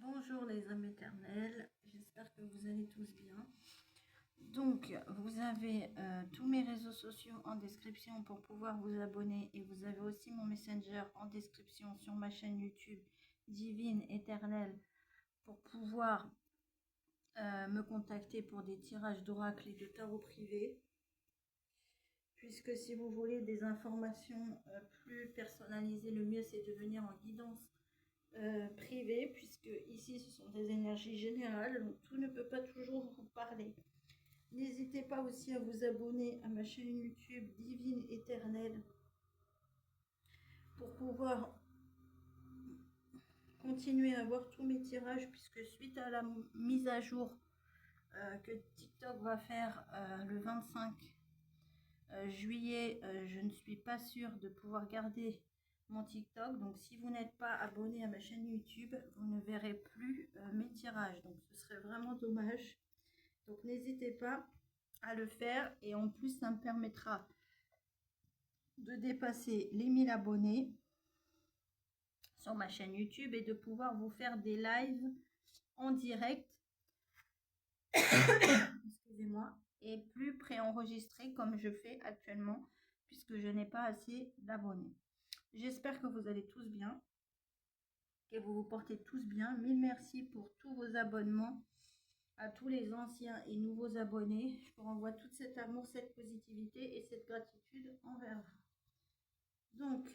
Bonjour les âmes éternelles, j'espère que vous allez tous bien. Donc vous avez tous mes réseaux sociaux en description pour pouvoir vous abonner et vous avez aussi mon Messenger en description sur ma chaîne YouTube Divine Éternelle pour pouvoir me contacter pour des tirages d'oracle et de tarot privé. Puisque si vous voulez des informations plus personnalisées, le mieux c'est de venir en guidance privée, puisque ici ce sont des énergies générales, donc tout ne peut pas toujours vous parler. N'hésitez pas aussi à vous abonner à ma chaîne YouTube Divine Éternelle pour pouvoir continuer à voir tous mes tirages, puisque suite à la mise à jour que TikTok va faire le 25 juillet, je ne suis pas sûre de pouvoir garder mon TikTok. Donc si vous n'êtes pas abonné à ma chaîne YouTube, vous ne verrez plus mes tirages. Donc ce serait vraiment dommage. Donc n'hésitez pas à le faire. Et en plus, ça me permettra de dépasser les 1000 abonnés sur ma chaîne YouTube et de pouvoir vous faire des lives en direct. Excusez-moi. Et plus préenregistré comme je fais actuellement, puisque je n'ai pas assez d'abonnés. J'espère que vous allez tous bien, que vous vous portez tous bien. Mille merci pour tous vos abonnements, à tous les anciens et nouveaux abonnés. Je vous renvoie tout cet amour, cette positivité et cette gratitude envers vous. Donc,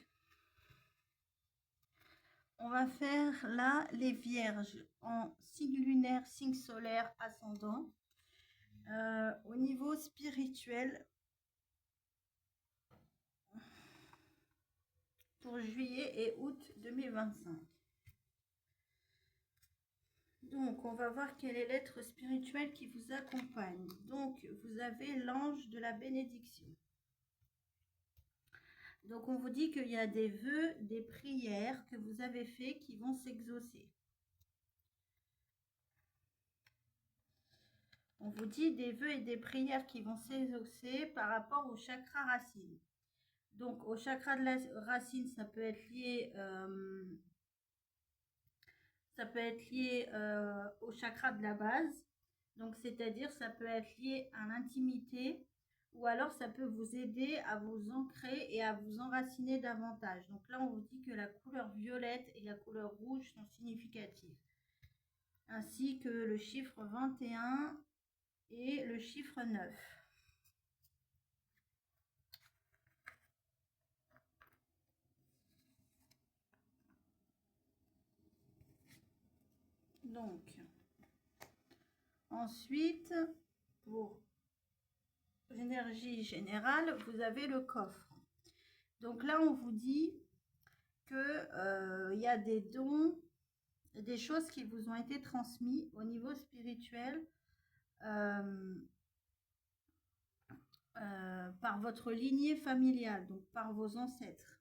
on va faire là les vierges en signe lunaire, signe solaire, ascendant. Au niveau spirituel, pour juillet et août 2025. Donc, on va voir quel est l'être spirituel qui vous accompagne. Donc, vous avez l'ange de la bénédiction. Donc, on vous dit qu'il y a des vœux, des prières que vous avez fait qui vont s'exaucer. On vous dit des vœux et des prières qui vont s'exaucer par rapport au chakra racine. Donc, au chakra de la racine, ça peut être lié, au chakra de la base. Donc, c'est-à-dire, ça peut être lié à l'intimité ou alors ça peut vous aider à vous ancrer et à vous enraciner davantage. Donc là, on vous dit que la couleur violette et la couleur rouge sont significatives. Ainsi que le chiffre 21 et le chiffre 9. Donc, ensuite, pour l'énergie générale, vous avez le coffre. Donc là, on vous dit que y a des dons, des choses qui vous ont été transmises au niveau spirituel par votre lignée familiale, donc par vos ancêtres.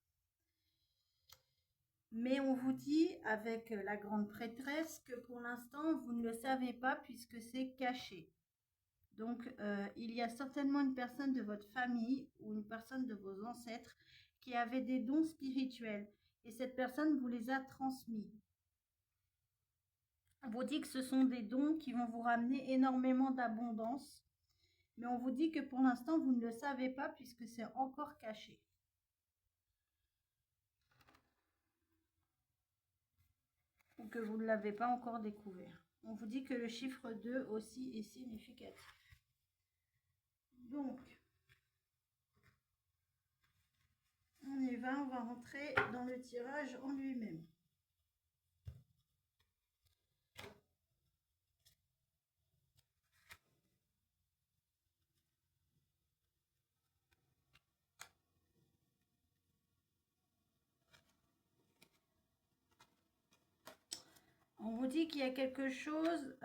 Mais on vous dit avec la grande prêtresse que pour l'instant, vous ne le savez pas puisque c'est caché. Donc, il y a certainement une personne de votre famille ou une personne de vos ancêtres qui avait des dons spirituels. Et cette personne vous les a transmis. On vous dit que ce sont des dons qui vont vous ramener énormément d'abondance. Mais on vous dit que pour l'instant, vous ne le savez pas puisque c'est encore caché. Ou que vous ne l'avez pas encore découvert. On vous dit que le chiffre 2 aussi est significatif. Donc, on y va, on va rentrer dans le tirage en lui-même. On vous dit qu'il y a quelque chose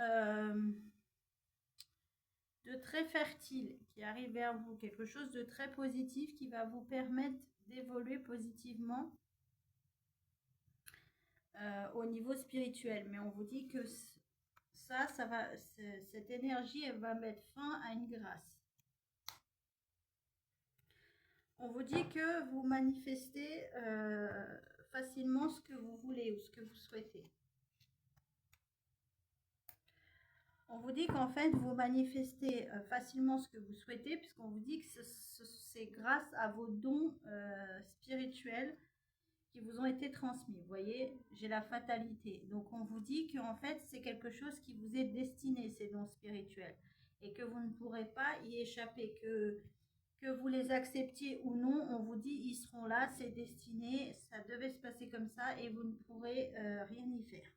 de très fertile qui arrive vers vous, quelque chose de très positif qui va vous permettre d'évoluer positivement au niveau spirituel. Mais on vous dit que cette énergie, elle va mettre fin à une grâce. On vous dit que vous manifestez facilement ce que vous voulez ou ce que vous souhaitez. On vous dit qu'en fait, vous manifestez facilement ce que vous souhaitez, puisqu'on vous dit que c'est grâce à vos dons spirituels qui vous ont été transmis. Vous voyez, j'ai la fatalité. Donc, on vous dit qu'en fait, c'est quelque chose qui vous est destiné, ces dons spirituels, et que vous ne pourrez pas y échapper, que vous les acceptiez ou non, on vous dit ils seront là, c'est destiné, ça devait se passer comme ça, et vous ne pourrez rien y faire.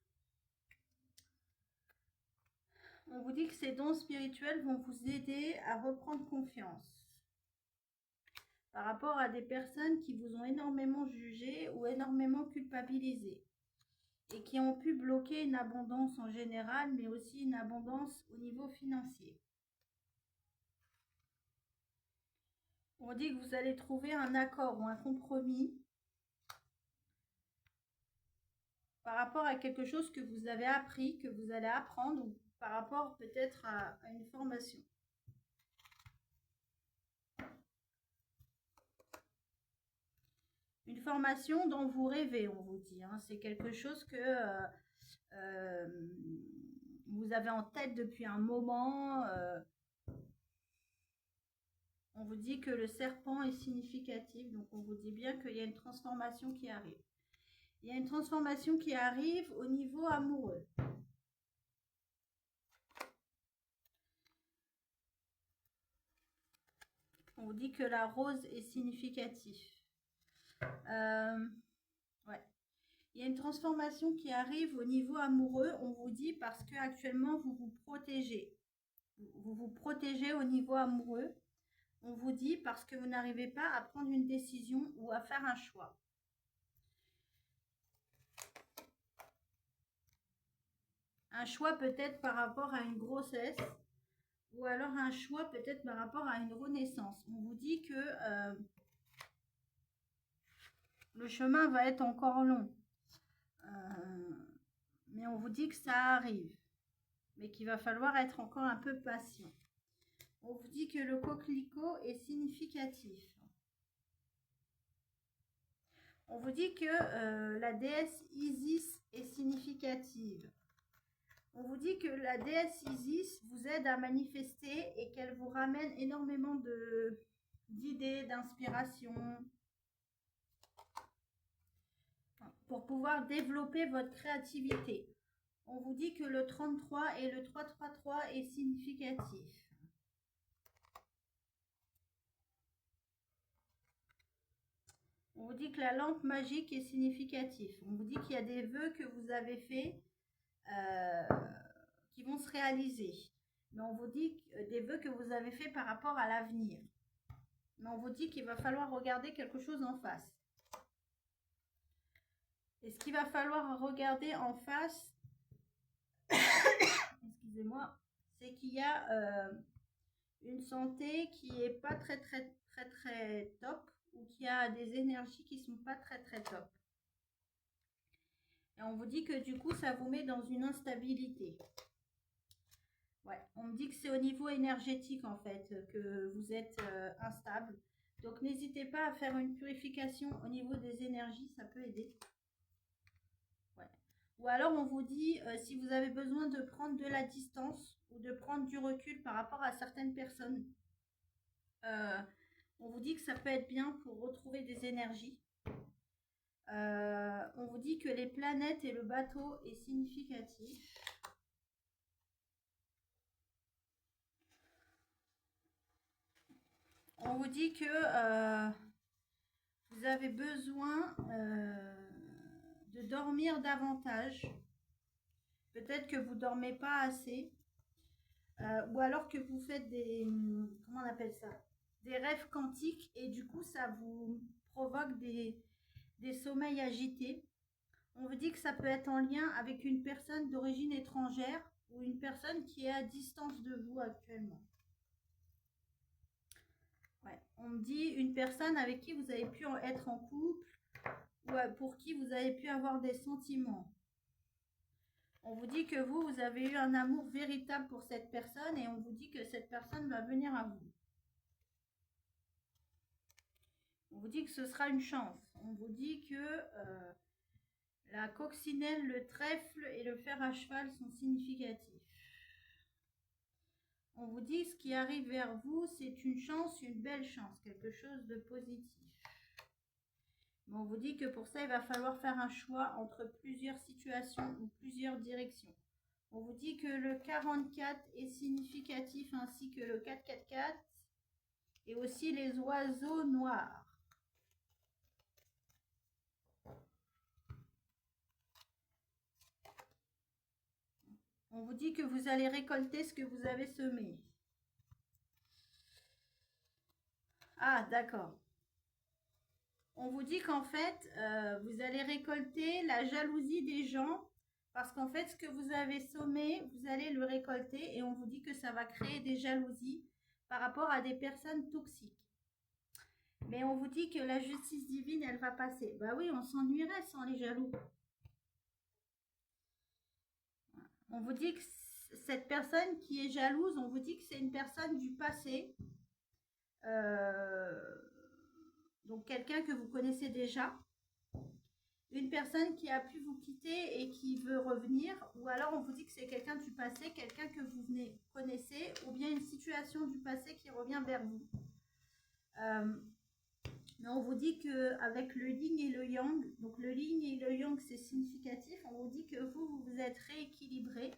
On vous dit que ces dons spirituels vont vous aider à reprendre confiance par rapport à des personnes qui vous ont énormément jugé ou énormément culpabilisé et qui ont pu bloquer une abondance en général, mais aussi une abondance au niveau financier. On dit que vous allez trouver un accord ou un compromis par rapport à quelque chose que vous avez appris, que vous allez apprendre, ou par rapport peut-être à une formation. Une formation dont vous rêvez, on vous dit. Hein. C'est quelque chose que vous avez en tête depuis un moment. On vous dit que le serpent est significatif, donc on vous dit bien qu'il y a une transformation qui arrive. Il y a une transformation qui arrive au niveau amoureux. On vous dit que la rose est significative. Ouais. Il y a une transformation qui arrive au niveau amoureux, on vous dit, parce que actuellement vous vous protégez. Vous vous protégez au niveau amoureux. On vous dit parce que vous n'arrivez pas à prendre une décision ou à faire un choix. Un choix peut-être par rapport à une grossesse ou alors un choix peut-être par rapport à une renaissance. On vous dit que le chemin va être encore long. Mais on vous dit que ça arrive. Mais qu'il va falloir être encore un peu patient. On vous dit que le coquelicot est significatif. On vous dit que la déesse Isis est significative. On vous dit que la déesse Isis vous aide à manifester et qu'elle vous ramène énormément d'idées, d'inspiration pour pouvoir développer votre créativité. On vous dit que le 33 et le 333 est significatif. On vous dit que la lampe magique est significative. On vous dit qu'il y a des vœux que vous avez faits qui vont se réaliser. Mais on vous dit des vœux que vous avez faits par rapport à l'avenir. Mais on vous dit qu'il va falloir regarder quelque chose en face. Et ce qu'il va falloir regarder en face, excusez-moi, c'est qu'il y a une santé qui est pas très top, ou qui a des énergies qui sont pas très top. Et on vous dit que du coup, ça vous met dans une instabilité. Ouais, on me dit que c'est au niveau énergétique en fait que vous êtes instable. Donc n'hésitez pas à faire une purification au niveau des énergies, ça peut aider. Ouais. Ou alors on vous dit si vous avez besoin de prendre de la distance ou de prendre du recul par rapport à certaines personnes. On vous dit que ça peut être bien pour retrouver des énergies. On vous dit que les planètes et le bateau est significatif. On vous dit que vous avez besoin de dormir davantage. Peut-être que vous ne dormez pas assez. Ou alors que vous faites comment on appelle ça? Des rêves quantiques et du coup ça vous provoque des sommeils agités. On vous dit que ça peut être en lien avec une personne d'origine étrangère ou une personne qui est à distance de vous actuellement. Ouais. On me dit une personne avec qui vous avez pu être en couple ou pour qui vous avez pu avoir des sentiments. On vous dit que vous avez eu un amour véritable pour cette personne et on vous dit que cette personne va venir à vous. On vous dit que ce sera une chance. On vous dit que la coccinelle, le trèfle et le fer à cheval sont significatifs. On vous dit ce qui arrive vers vous, c'est une chance, une belle chance, quelque chose de positif. Mais on vous dit que pour ça, il va falloir faire un choix entre plusieurs situations ou plusieurs directions. On vous dit que le 44 est significatif ainsi que le 444 et aussi les oiseaux noirs. On vous dit que vous allez récolter ce que vous avez semé. Ah, d'accord. On vous dit qu'en fait, vous allez récolter la jalousie des gens parce qu'en fait, ce que vous avez semé, vous allez le récolter et on vous dit que ça va créer des jalousies par rapport à des personnes toxiques. Mais on vous dit que la justice divine, elle va passer. Bah oui, on s'ennuierait sans les jaloux. On vous dit que cette personne qui est jalouse, on vous dit que c'est une personne du passé. Donc quelqu'un que vous connaissez déjà. Une personne qui a pu vous quitter et qui veut revenir. Ou alors on vous dit que c'est quelqu'un du passé, quelqu'un que vous connaissez. Ou bien une situation du passé qui revient vers vous. Mais on vous dit qu'avec le yin et le yang, donc le yin et le yang c'est significatif, on vous dit que vous êtes rééquilibré.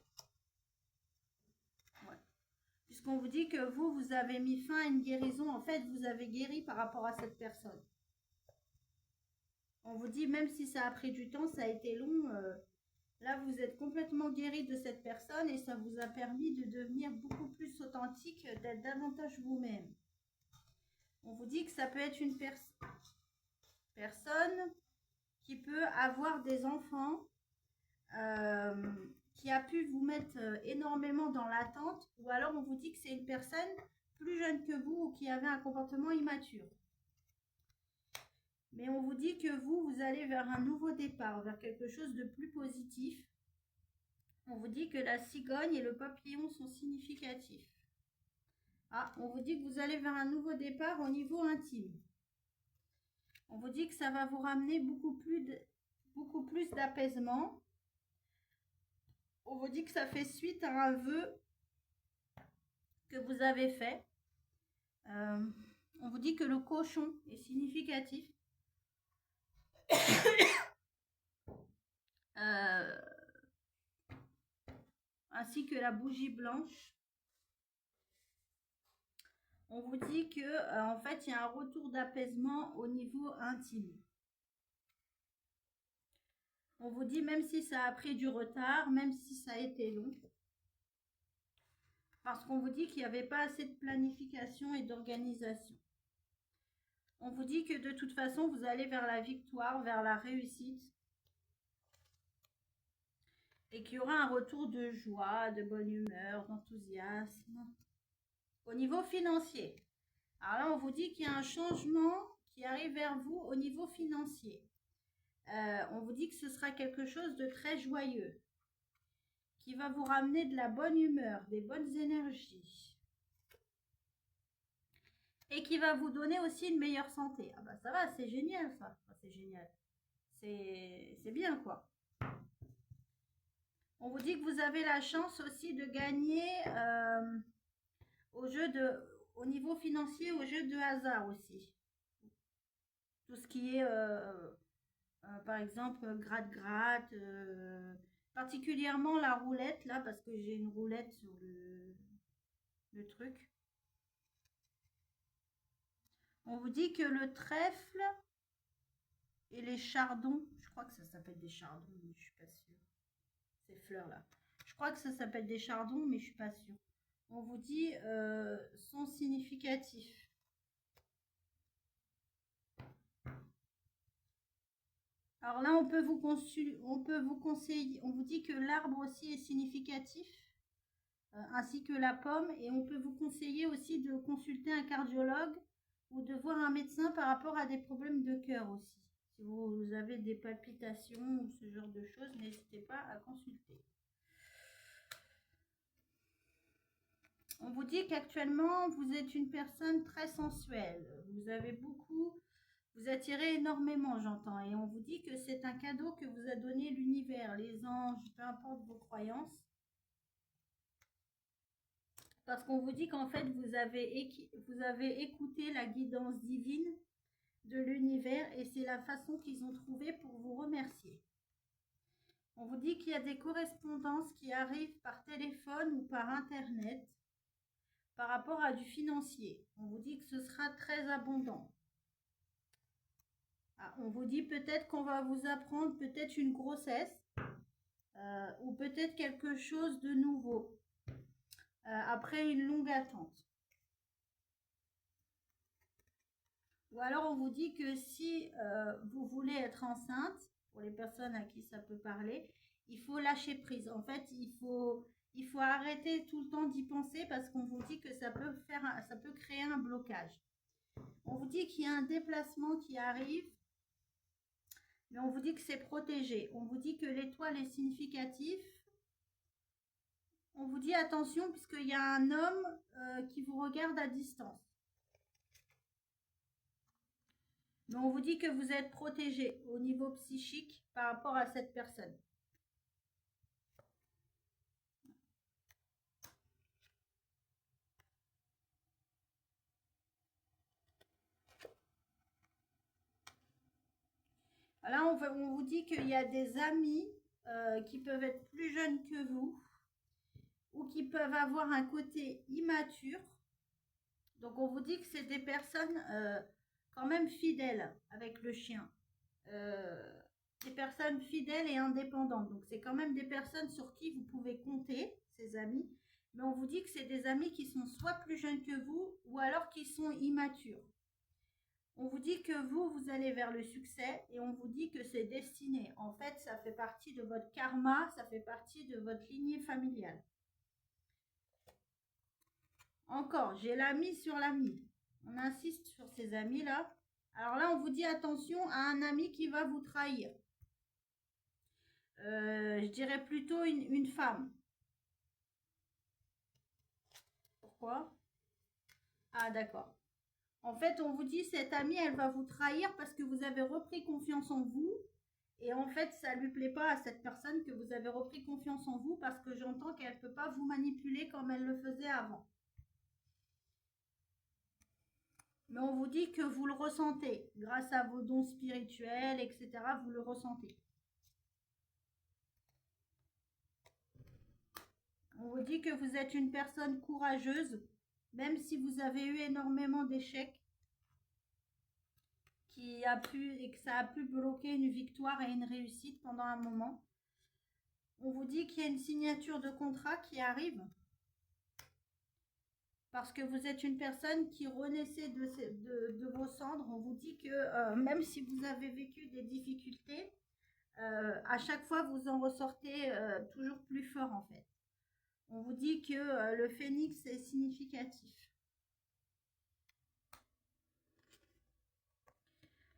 Ouais. Puisqu'on vous dit que vous avez mis fin à une guérison, en fait vous avez guéri par rapport à cette personne. On vous dit même si ça a pris du temps, ça a été long, là vous êtes complètement guéri de cette personne et ça vous a permis de devenir beaucoup plus authentique, d'être davantage vous-même. On vous dit que ça peut être une personne qui peut avoir des enfants, qui a pu vous mettre énormément dans l'attente, ou alors on vous dit que c'est une personne plus jeune que vous ou qui avait un comportement immature. Mais on vous dit que vous allez vers un nouveau départ, vers quelque chose de plus positif. On vous dit que la cigogne et le papillon sont significatifs. Ah, on vous dit que vous allez vers un nouveau départ au niveau intime. On vous dit que ça va vous ramener beaucoup plus d'apaisement. On vous dit que ça fait suite à un vœu que vous avez fait. On vous dit que le cochon est significatif. Ainsi que la bougie blanche. On vous dit que en fait, il y a un retour d'apaisement au niveau intime. On vous dit même si ça a pris du retard, même si ça a été long. Parce qu'on vous dit qu'il n'y avait pas assez de planification et d'organisation. On vous dit que de toute façon, vous allez vers la victoire, vers la réussite. Et qu'il y aura un retour de joie, de bonne humeur, d'enthousiasme. Au niveau financier. Alors là, on vous dit qu'il y a un changement qui arrive vers vous au niveau financier. On vous dit que ce sera quelque chose de très joyeux, qui va vous ramener de la bonne humeur, des bonnes énergies. Et qui va vous donner aussi une meilleure santé. Ah bah ça va, c'est génial ça. Enfin, c'est génial. C'est bien quoi. On vous dit que vous avez la chance aussi de gagner au niveau financier, au jeu de hasard aussi. Tout ce qui est, par exemple, gratte-gratte, particulièrement la roulette, là, parce que j'ai une roulette sur le truc. On vous dit que le trèfle et les chardons, je crois que ça s'appelle des chardons, mais je suis pas sûre. Ces fleurs-là. Je crois que ça s'appelle des chardons, mais je suis pas sûre. On vous dit sont significatifs. Alors là, on peut vous conseiller, on vous dit que l'arbre aussi est significatif, ainsi que la pomme, et on peut vous conseiller aussi de consulter un cardiologue ou de voir un médecin par rapport à des problèmes de cœur aussi. Si vous avez des palpitations ou ce genre de choses, n'hésitez pas à consulter. On vous dit qu'actuellement, vous êtes une personne très sensuelle. Vous attirez énormément, j'entends. Et on vous dit que c'est un cadeau que vous a donné l'univers, les anges, peu importe vos croyances. Parce qu'on vous dit qu'en fait, vous avez écouté la guidance divine de l'univers et c'est la façon qu'ils ont trouvé pour vous remercier. On vous dit qu'il y a des correspondances qui arrivent par téléphone ou par Internet par rapport à du financier. On vous dit que ce sera très abondant. Ah, on vous dit peut-être qu'on va vous apprendre peut-être une grossesse ou peut-être quelque chose de nouveau après une longue attente. Ou alors on vous dit que si vous voulez être enceinte, pour les personnes à qui ça peut parler, il faut lâcher prise. En fait, il faut arrêter tout le temps d'y penser parce qu'on vous dit que ça peut créer un blocage. On vous dit qu'il y a un déplacement qui arrive, mais on vous dit que c'est protégé. On vous dit que l'étoile est significative. On vous dit attention puisqu'il y a un homme qui vous regarde à distance. Mais on vous dit que vous êtes protégé au niveau psychique par rapport à cette personne. Là, on vous dit qu'il y a des amis qui peuvent être plus jeunes que vous ou qui peuvent avoir un côté immature. Donc, on vous dit que c'est des personnes quand même fidèles avec le chien. Des personnes fidèles et indépendantes. Donc, c'est quand même des personnes sur qui vous pouvez compter, ces amis. Mais on vous dit que c'est des amis qui sont soit plus jeunes que vous ou alors qui sont immatures. On vous dit que vous allez vers le succès et on vous dit que c'est destiné. En fait, ça fait partie de votre karma, ça fait partie de votre lignée familiale. Encore, j'ai l'ami sur l'ami. On insiste sur ces amis-là. Alors là, on vous dit attention à un ami qui va vous trahir. Je dirais plutôt une femme. Pourquoi? Ah, d'accord. En fait, on vous dit cette amie, elle va vous trahir parce que vous avez repris confiance en vous. Et en fait, ça ne lui plaît pas à cette personne que vous avez repris confiance en vous parce que j'entends qu'elle ne peut pas vous manipuler comme elle le faisait avant. Mais on vous dit que vous le ressentez. Grâce à vos dons spirituels, etc., vous le ressentez. On vous dit que vous êtes une personne courageuse, même si vous avez eu énormément d'échecs, et que ça a pu bloquer une victoire et une réussite pendant un moment. On vous dit qu'il y a une signature de contrat qui arrive parce que vous êtes une personne qui renaissait de vos cendres. On vous dit que même si vous avez vécu des difficultés, à chaque fois vous en ressortez toujours plus fort en fait. On vous dit que le phénix est significatif.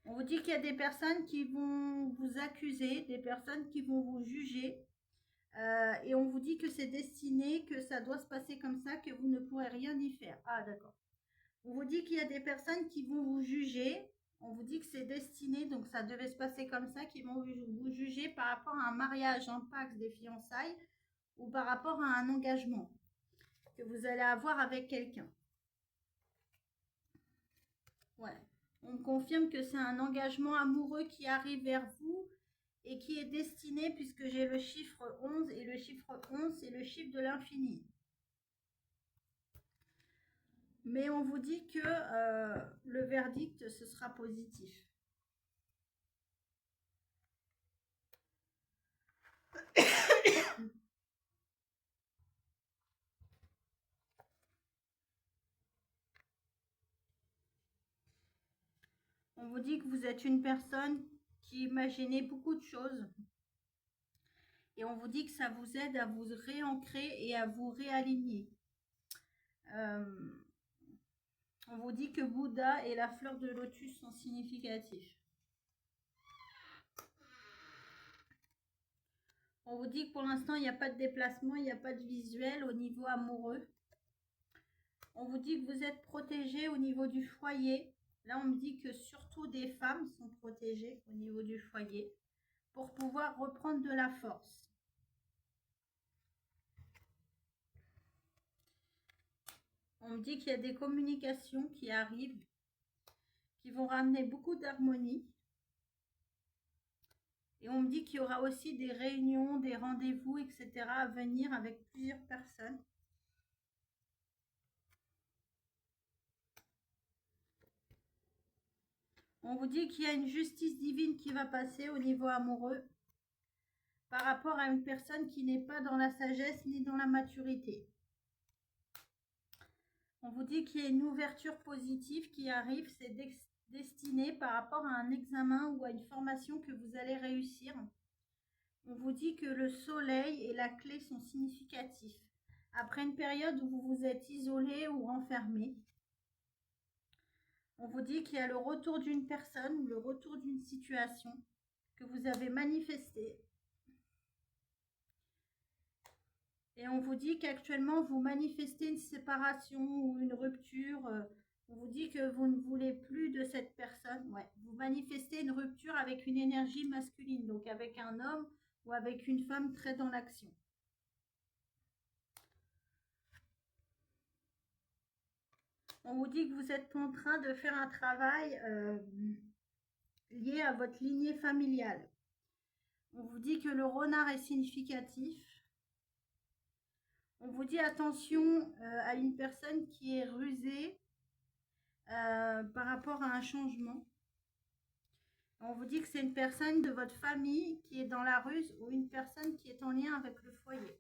On vous dit qu'il y a des personnes qui vont vous accuser, des personnes qui vont vous juger. Et on vous dit que c'est destiné, que ça doit se passer comme ça, que vous ne pourrez rien y faire. Ah, d'accord. On vous dit qu'il y a des personnes qui vont vous juger. On vous dit que c'est destiné, donc ça devait se passer comme ça, qui vont vous juger par rapport à un mariage en Pax, des fiançailles, ou par rapport à un engagement que vous allez avoir avec quelqu'un. Ouais. On me confirme que c'est un engagement amoureux qui arrive vers vous et qui est destiné, puisque j'ai le chiffre 11, et le chiffre 11, c'est le chiffre de l'infini. Mais on vous dit que le verdict, ce sera positif. On vous dit que vous êtes une personne qui imaginait beaucoup de choses. Et on vous dit que ça vous aide à vous réancrer et à vous réaligner. On vous dit que Bouddha et la fleur de lotus sont significatifs. On vous dit que pour l'instant, il n'y a pas de déplacement, il n'y a pas de visuel au niveau amoureux. On vous dit que vous êtes protégé au niveau du foyer. Là, on me dit que surtout des femmes sont protégées au niveau du foyer pour pouvoir reprendre de la force. On me dit qu'il y a des communications qui arrivent, qui vont ramener beaucoup d'harmonie. Et on me dit qu'il y aura aussi des réunions, des rendez-vous, etc. à venir avec plusieurs personnes. On vous dit qu'il y a une justice divine qui va passer au niveau amoureux par rapport à une personne qui n'est pas dans la sagesse ni dans la maturité. On vous dit qu'il y a une ouverture positive qui arrive, c'est destiné par rapport à un examen ou à une formation que vous allez réussir. On vous dit que le soleil et la clé sont significatifs. Après une période où vous vous êtes isolé ou renfermé, on vous dit qu'il y a le retour d'une personne ou le retour d'une situation que vous avez manifesté. Et on vous dit qu'actuellement, vous manifestez une séparation ou une rupture. On vous dit que vous ne voulez plus de cette personne. Ouais, vous manifestez une rupture avec une énergie masculine, donc avec un homme ou avec une femme très dans l'action. On vous dit que vous êtes en train de faire un travail lié à votre lignée familiale. On vous dit que le renard est significatif. On vous dit attention à une personne qui est rusée par rapport à un changement. On vous dit que c'est une personne de votre famille qui est dans la ruse ou une personne qui est en lien avec le foyer.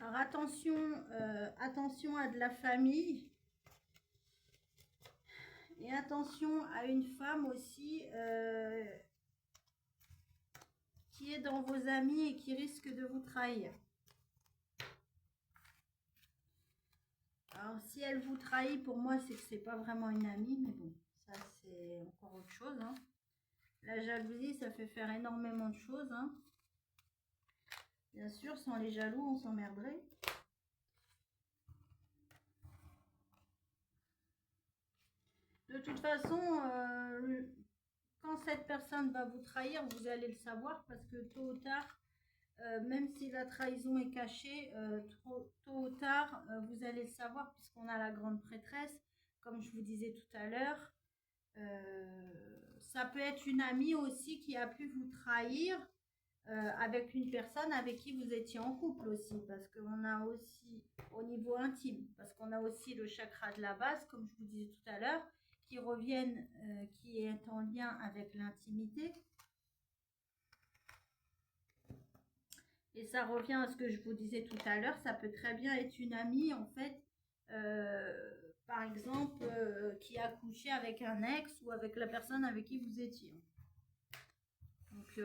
Alors attention à de la famille et attention à une femme aussi qui est dans vos amis et qui risque de vous trahir. Alors si elle vous trahit, pour moi c'est que c'est pas vraiment une amie, mais bon, ça c'est encore autre chose. Hein. La jalousie, ça fait faire énormément de choses. Hein. Bien sûr, sans les jaloux, on s'emmerderait. De toute façon, quand cette personne va vous trahir, vous allez le savoir parce que tôt ou tard, même si la trahison est cachée, tôt ou tard, vous allez le savoir puisqu'on a la grande prêtresse, comme je vous disais tout à l'heure. Ça peut être une amie aussi qui a pu vous trahir avec une personne avec qui vous étiez en couple aussi, parce qu'on a aussi au niveau intime, parce qu'on a aussi le chakra de la base, comme je vous disais tout à l'heure, qui reviennent, qui est en lien avec l'intimité. Et ça revient à ce que je vous disais tout à l'heure, ça peut très bien être une amie en fait, par exemple, qui a couché avec un ex ou avec la personne avec qui vous étiez. Donc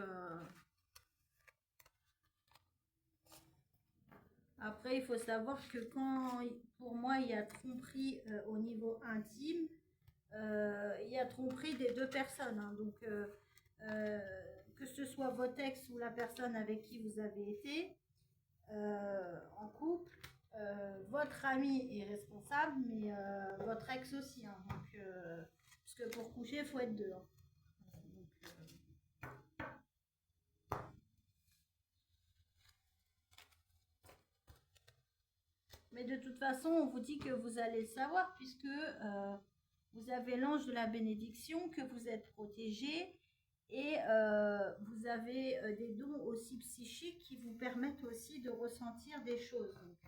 après, il faut savoir que quand, pour moi, il y a tromperie au niveau intime, il y a tromperie des deux personnes. Hein. Donc, que ce soit votre ex ou la personne avec qui vous avez été en couple, votre ami est responsable, mais votre ex aussi. Hein. Donc, parce que pour coucher, il faut être deux. Hein. Donc, mais de toute façon, on vous dit que vous allez le savoir puisque vous avez l'ange de la bénédiction, que vous êtes protégé et vous avez des dons aussi psychiques qui vous permettent aussi de ressentir des choses. Donc,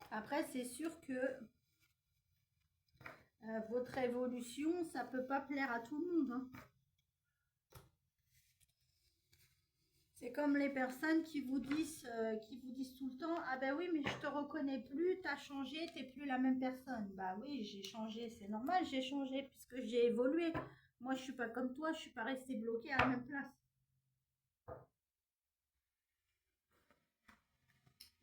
après, c'est sûr que votre évolution, ça ne peut pas plaire à tout le monde. Hein. C'est comme les personnes qui vous disent tout le temps, ah ben oui, mais je te reconnais plus, t'as changé, t'es plus la même personne. Bah oui, j'ai changé, c'est normal, j'ai changé puisque j'ai évolué. Moi, je suis pas comme toi, je suis pas restée bloquée à la même place.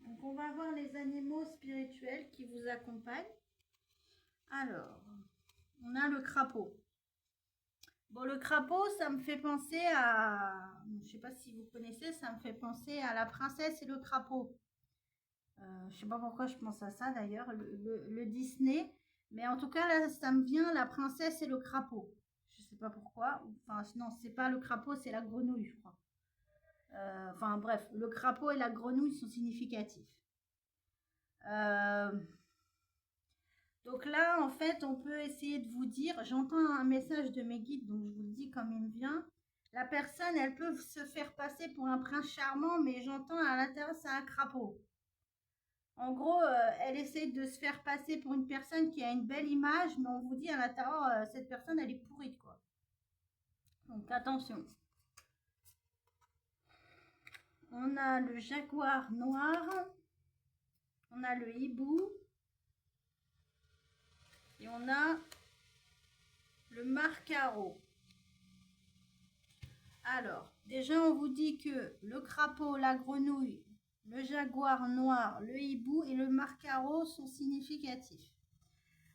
Donc, on va voir les animaux spirituels qui vous accompagnent. Alors, on a le crapaud. Bon, le crapaud, ça me fait penser à... Je ne sais pas si vous connaissez, ça me fait penser à la princesse et le crapaud. Je ne sais pas pourquoi je pense à ça d'ailleurs, le Disney. Mais en tout cas, là, ça me vient la princesse et le crapaud. Je ne sais pas pourquoi. Enfin, non, c'est pas le crapaud, c'est la grenouille, je crois. Enfin, bref, le crapaud et la grenouille sont significatifs. Donc là, en fait, on peut essayer de vous dire, j'entends un message de mes guides, donc je vous le dis comme il me vient. La personne, elle peut se faire passer pour un prince charmant, mais j'entends à l'intérieur, c'est un crapaud. En gros, elle essaie de se faire passer pour une personne qui a une belle image, mais on vous dit à l'intérieur, cette personne, elle est pourrie, quoi. Donc attention. On a le jaguar noir, on a le hibou, et on a le marcaro. Alors, déjà, on vous dit que le crapaud, la grenouille, le jaguar noir, le hibou et le marcaro sont significatifs.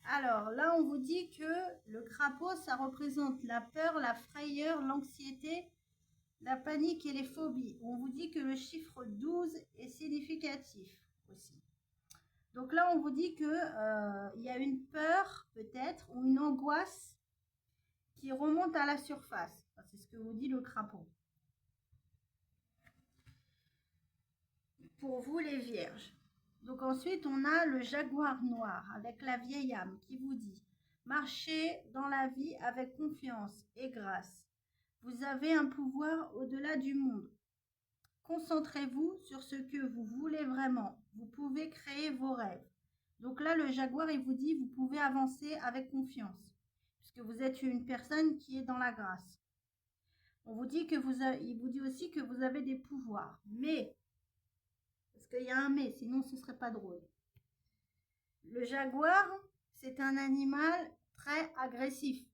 Alors, là, on vous dit que le crapaud, ça représente la peur, la frayeur, l'anxiété, la panique et les phobies. On vous dit que le chiffre 12 est significatif aussi. Donc là, on vous dit que y a une peur, peut-être, ou une angoisse qui remonte à la surface. Enfin, c'est ce que vous dit le crapaud. Pour vous, les vierges. Donc ensuite, on a le jaguar noir avec la vieille âme qui vous dit « Marchez dans la vie avec confiance et grâce. Vous avez un pouvoir au-delà du monde. Concentrez-vous sur ce que vous voulez vraiment. Vous pouvez créer vos rêves. » Donc là, le jaguar, il vous dit « Vous pouvez avancer avec confiance, puisque vous êtes une personne qui est dans la grâce. » On vous dit que il vous dit aussi que vous avez des pouvoirs, mais, parce qu'il y a un mais, sinon ce ne serait pas drôle. Le jaguar, c'est un animal très agressif,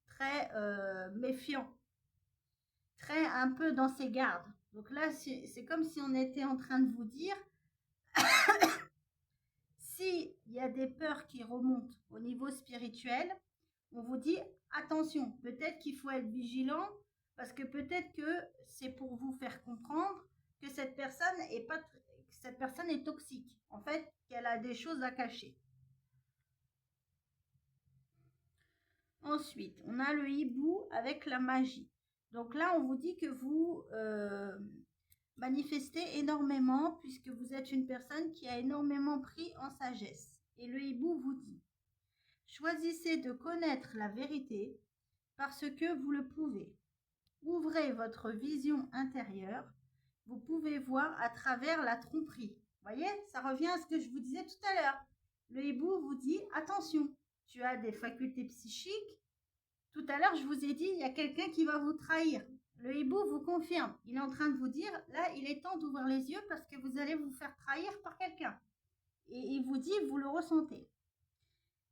très méfiant, très un peu dans ses gardes. Donc là, c'est comme si on était en train de vous dire, s'il y a des peurs qui remontent au niveau spirituel, on vous dit, attention, peut-être qu'il faut être vigilant, parce que peut-être que c'est pour vous faire comprendre que cette personne est toxique, en fait, qu'elle a des choses à cacher. Ensuite, on a le hibou avec la magie. Donc là, on vous dit que vous manifestez énormément puisque vous êtes une personne qui a énormément pris en sagesse. Et le hibou vous dit, choisissez de connaître la vérité parce que vous le pouvez. Ouvrez votre vision intérieure. Vous pouvez voir à travers la tromperie. Vous voyez, ça revient à ce que je vous disais tout à l'heure. Le hibou vous dit, attention, tu as des facultés psychiques. Tout à l'heure, je vous ai dit, il y a quelqu'un qui va vous trahir. Le hibou vous confirme. Il est en train de vous dire, là, il est temps d'ouvrir les yeux parce que vous allez vous faire trahir par quelqu'un. Et il vous dit, vous le ressentez.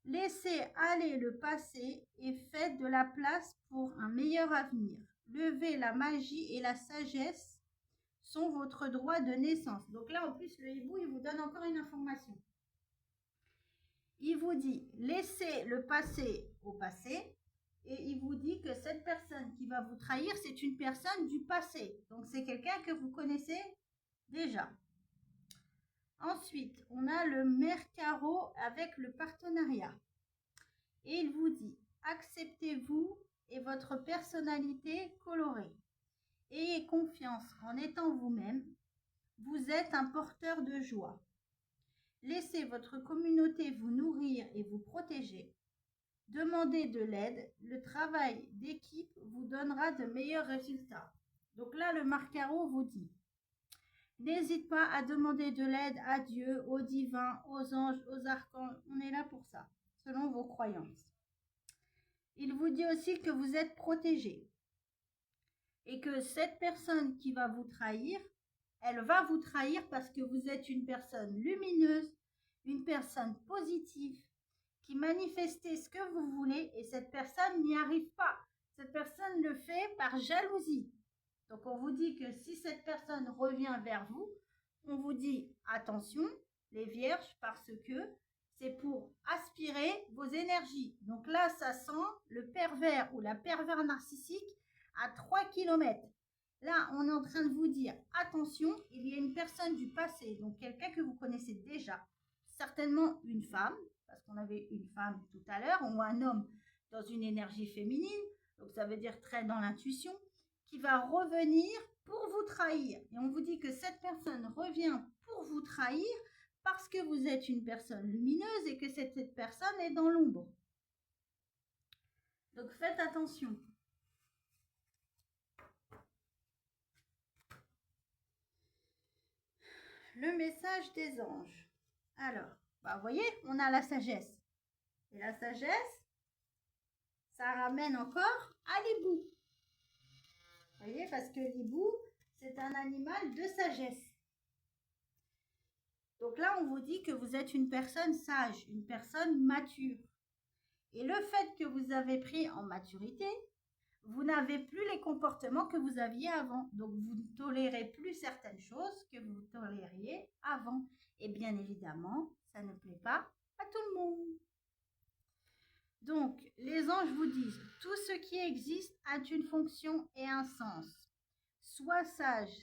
Laissez aller le passé et faites de la place pour un meilleur avenir. Levez la magie et la sagesse sont votre droit de naissance. Donc là, en plus, le hibou, il vous donne encore une information. Il vous dit, laissez le passé au passé. Et il vous dit que cette personne qui va vous trahir, c'est une personne du passé. Donc, c'est quelqu'un que vous connaissez déjà. Ensuite, on a le Mercaro avec le partenariat. Et il vous dit, acceptez-vous et votre personnalité colorée. Ayez confiance en étant vous-même. Vous êtes un porteur de joie. Laissez votre communauté vous nourrir et vous protéger. Demandez de l'aide, le travail d'équipe vous donnera de meilleurs résultats. Donc là, le Marcaro vous dit, n'hésite pas à demander de l'aide à Dieu, aux divins, aux anges, aux archanges. On est là pour ça, selon vos croyances. Il vous dit aussi que vous êtes protégé et que cette personne qui va vous trahir, elle va vous trahir parce que vous êtes une personne lumineuse, une personne positive, qui manifestez ce que vous voulez et cette personne n'y arrive pas. Cette personne le fait par jalousie. Donc on vous dit que si cette personne revient vers vous, on vous dit attention les vierges parce que c'est pour aspirer vos énergies. Donc là, ça sent le pervers ou la pervers narcissique à 3 km. Là, on est en train de vous dire attention, il y a une personne du passé, donc quelqu'un que vous connaissez déjà, certainement une femme, parce qu'on avait une femme tout à l'heure, ou un homme dans une énergie féminine, donc ça veut dire très dans l'intuition, qui va revenir pour vous trahir. Et on vous dit que cette personne revient pour vous trahir parce que vous êtes une personne lumineuse et que cette personne est dans l'ombre. Donc faites attention. Le message des anges. Alors, vous voyez, on a la sagesse. Et la sagesse, ça ramène encore à l'hibou. Vous voyez, parce que l'hibou, c'est un animal de sagesse. Donc là, on vous dit que vous êtes une personne sage, une personne mature. Et le fait que vous avez pris en maturité, vous n'avez plus les comportements que vous aviez avant. Donc, vous ne tolérez plus certaines choses que vous tolériez avant. Et bien évidemment, ça ne plaît pas à tout le monde. Donc, les anges vous disent, tout ce qui existe a une fonction et un sens. Sois sage.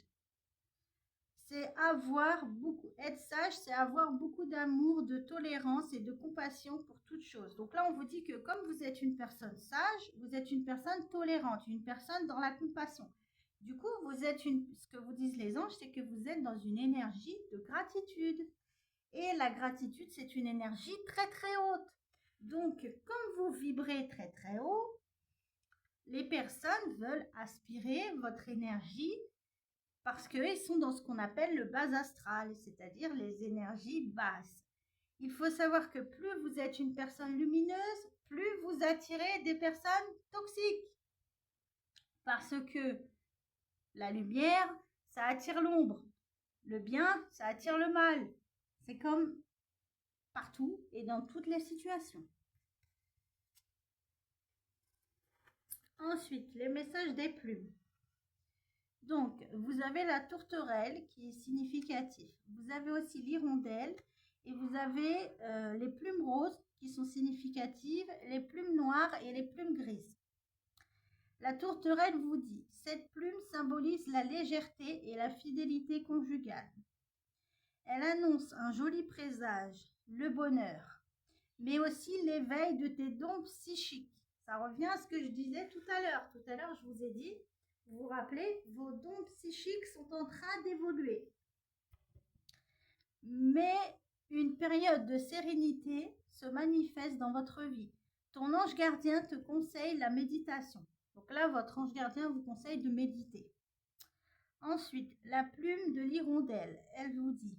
Être sage, c'est avoir beaucoup d'amour, de tolérance et de compassion pour toute chose. Donc là, on vous dit que comme vous êtes une personne sage, vous êtes une personne tolérante, une personne dans la compassion. Du coup, ce que vous disent les anges, c'est que vous êtes dans une énergie de gratitude. Et la gratitude, c'est une énergie très très haute. Donc, comme vous vibrez très très haut, les personnes veulent aspirer votre énergie parce qu'ils sont dans ce qu'on appelle le bas astral, c'est-à-dire les énergies basses. Il faut savoir que plus vous êtes une personne lumineuse, plus vous attirez des personnes toxiques. Parce que la lumière, ça attire l'ombre. Le bien, ça attire le mal. C'est comme partout et dans toutes les situations. Ensuite, les messages des plumes. Donc, vous avez la tourterelle qui est significative. Vous avez aussi l'hirondelle et vous avez les plumes roses qui sont significatives, les plumes noires et les plumes grises. La tourterelle vous dit, cette plume symbolise la légèreté et la fidélité conjugale. Elle annonce un joli présage, le bonheur, mais aussi l'éveil de tes dons psychiques. Ça revient à ce que je disais tout à l'heure. Tout à l'heure, je vous ai dit, vous vous rappelez, vos dons psychiques sont en train d'évoluer. Mais une période de sérénité se manifeste dans votre vie. Ton ange gardien te conseille la méditation. Donc là, votre ange gardien vous conseille de méditer. Ensuite, la plume de l'hirondelle, elle vous dit,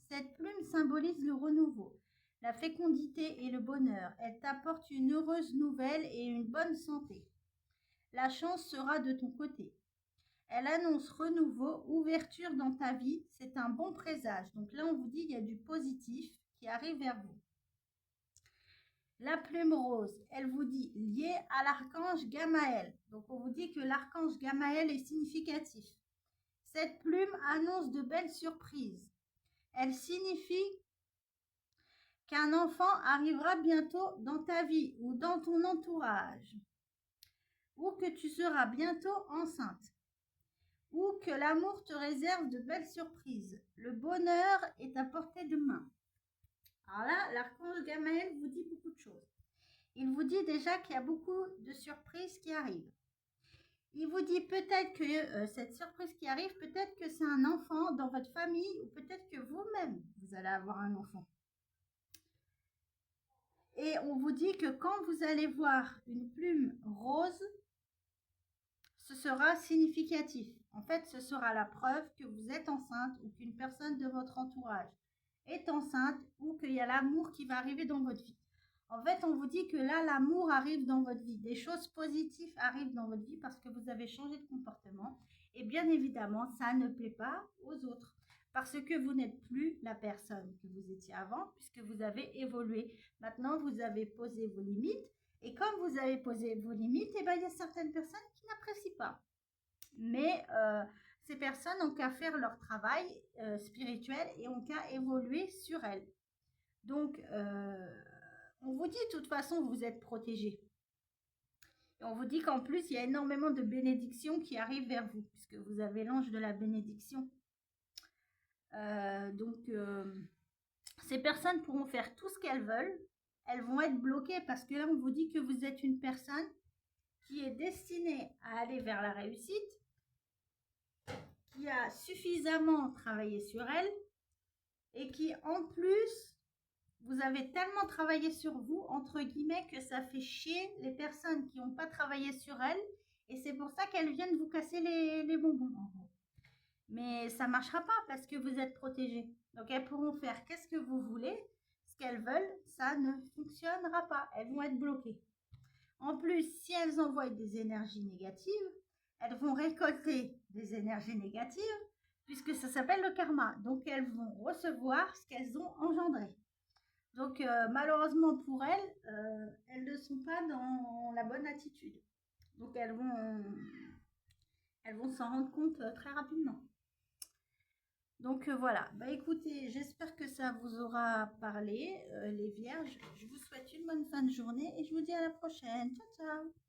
cette plume symbolise le renouveau, la fécondité et le bonheur. Elle t'apporte une heureuse nouvelle et une bonne santé. La chance sera de ton côté. Elle annonce renouveau, ouverture dans ta vie. C'est un bon présage. Donc là, on vous dit qu'il y a du positif qui arrive vers vous. La plume rose, elle vous dit liée à l'archange Gamaël. Donc on vous dit que l'archange Gamaël est significatif. Cette plume annonce de belles surprises. Elle signifie qu'un enfant arrivera bientôt dans ta vie ou dans ton entourage, ou que tu seras bientôt enceinte, ou que l'amour te réserve de belles surprises. Le bonheur est à portée de main. Alors là, l'archange Gamaël vous dit beaucoup de choses. Il vous dit déjà qu'il y a beaucoup de surprises qui arrivent. Il vous dit peut-être que cette surprise qui arrive, peut-être que c'est un enfant dans votre famille ou peut-être que vous-même, vous allez avoir un enfant. Et on vous dit que quand vous allez voir une plume rose, ce sera significatif. En fait, ce sera la preuve que vous êtes enceinte ou qu'une personne de votre entourage est enceinte ou qu'il y a l'amour qui va arriver dans votre vie. En fait, on vous dit que là, l'amour arrive dans votre vie. Des choses positives arrivent dans votre vie parce que vous avez changé de comportement. Et bien évidemment, ça ne plaît pas aux autres parce que vous n'êtes plus la personne que vous étiez avant puisque vous avez évolué. Maintenant, vous avez posé vos limites. Et comme vous avez posé vos limites, eh ben, il y a certaines personnes qui n'apprécient pas. Mais ces personnes ont qu'à faire leur travail spirituel et ont qu'à évoluer sur elles. Donc, on vous dit de toute façon, vous êtes protégés. Et on vous dit qu'en plus, il y a énormément de bénédictions qui arrivent vers vous, puisque vous avez l'ange de la bénédiction. Ces personnes pourront faire tout ce qu'elles veulent. Elles vont être bloquées parce que là, on vous dit que vous êtes une personne qui est destinée à aller vers la réussite, qui a suffisamment travaillé sur elle et qui en plus, vous avez tellement travaillé sur vous, entre guillemets, que ça fait chier les personnes qui n'ont pas travaillé sur elles et c'est pour ça qu'elles viennent vous casser les bonbons en gros. Mais ça ne marchera pas parce que vous êtes protégés. Donc elles pourront faire qu'est-ce que vous voulez, ce qu'elles veulent, ça ne fonctionnera pas. Elles vont être bloquées. En plus, si elles envoient des énergies négatives, elles vont récolter des énergies négatives puisque ça s'appelle le karma. Donc elles vont recevoir ce qu'elles ont engendré. Donc malheureusement pour elles ne sont pas dans la bonne attitude. Donc elles vont s'en rendre compte très rapidement. Donc voilà, bah écoutez, j'espère que ça vous aura parlé, les vierges. Je vous souhaite une bonne fin de journée et je vous dis à la prochaine. Ciao, ciao!